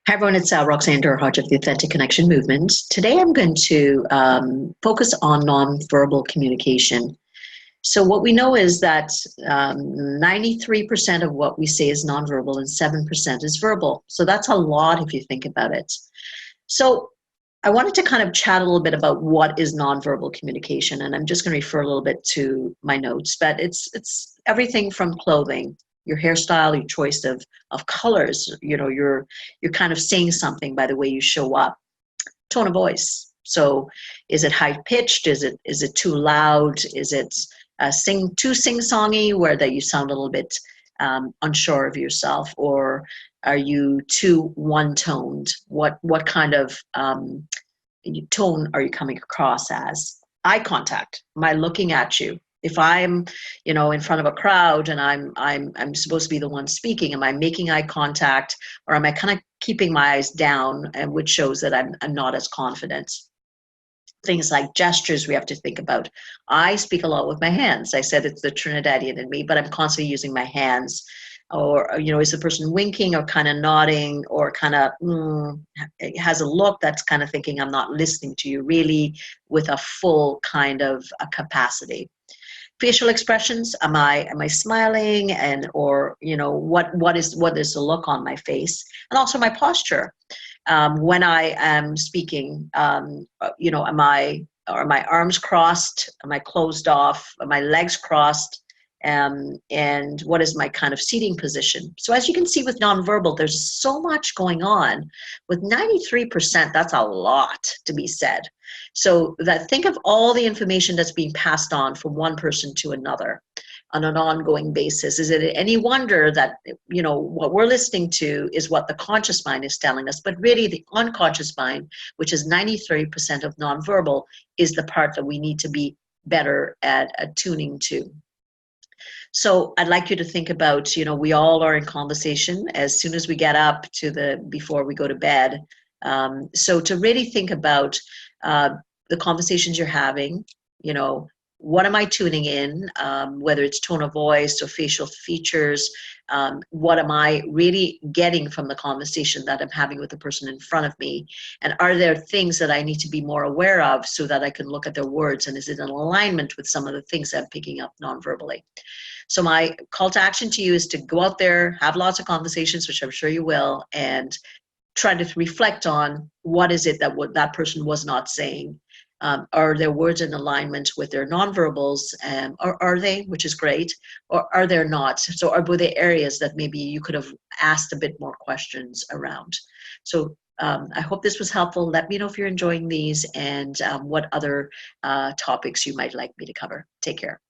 Hi, everyone. It's Roxanne Durhodge of the Authentic Connection Movement. Today, I'm going to focus on nonverbal communication. So, what we know is that 93% of what we say is nonverbal and 7% is verbal. So, that's a lot if you think about it. So, I wanted to kind of chat a little bit about what is nonverbal communication, and I'm just going to refer a little bit to my notes, but it's everything from clothing, your hairstyle, your choice of colors. You know, you're kind of saying something by the way you show up. Tone of voice. So, is it high pitched? Is it too loud? Is it too sing songy, where that you sound a little bit unsure of yourself, or are you too one toned? What kind of tone are you coming across as? Eye contact. Am I looking at you? If I'm, in front of a crowd and I'm supposed to be the one speaking, am I making eye contact, or am I kind of keeping my eyes down, and which shows that I'm not as confident? Things like gestures we have to think about. I speak a lot with my hands. I said it's the Trinidadian in me, but I'm constantly using my hands. Or, is the person winking or kind of nodding, or kind of has a look that's kind of thinking I'm not listening to you really with a full kind of a capacity. Facial expressions, am I smiling, and or what is the look on my face, and also my posture. When I am speaking, are my arms crossed? Am I closed off? Are my legs crossed? And what is my kind of seating position? So as you can see with nonverbal, there's so much going on. With 93%, that's a lot to be said. So think of all the information that's being passed on from one person to another on an ongoing basis. Is it any wonder that, what we're listening to is what the conscious mind is telling us, but really the unconscious mind, which is 93% of nonverbal, is the part that we need to be better at attuning to. So I'd like you to think about, we all are in conversation as soon as we get up before we go to bed. So to really think about the conversations you're having, what am I tuning in, whether it's tone of voice or facial features, what am I really getting from the conversation that I'm having with the person in front of me? And are there things that I need to be more aware of so that I can look at their words, and is it in alignment with some of the things I'm picking up non-verbally? So my call to action to you is to go out there, have lots of conversations, which I'm sure you will, and try to reflect on what is it that that person was not saying. Are their words in alignment with their nonverbals, or are they, which is great, or are they not? So were there areas that maybe you could have asked a bit more questions around? So I hope this was helpful. Let me know if you're enjoying these, and what other topics you might like me to cover. Take care.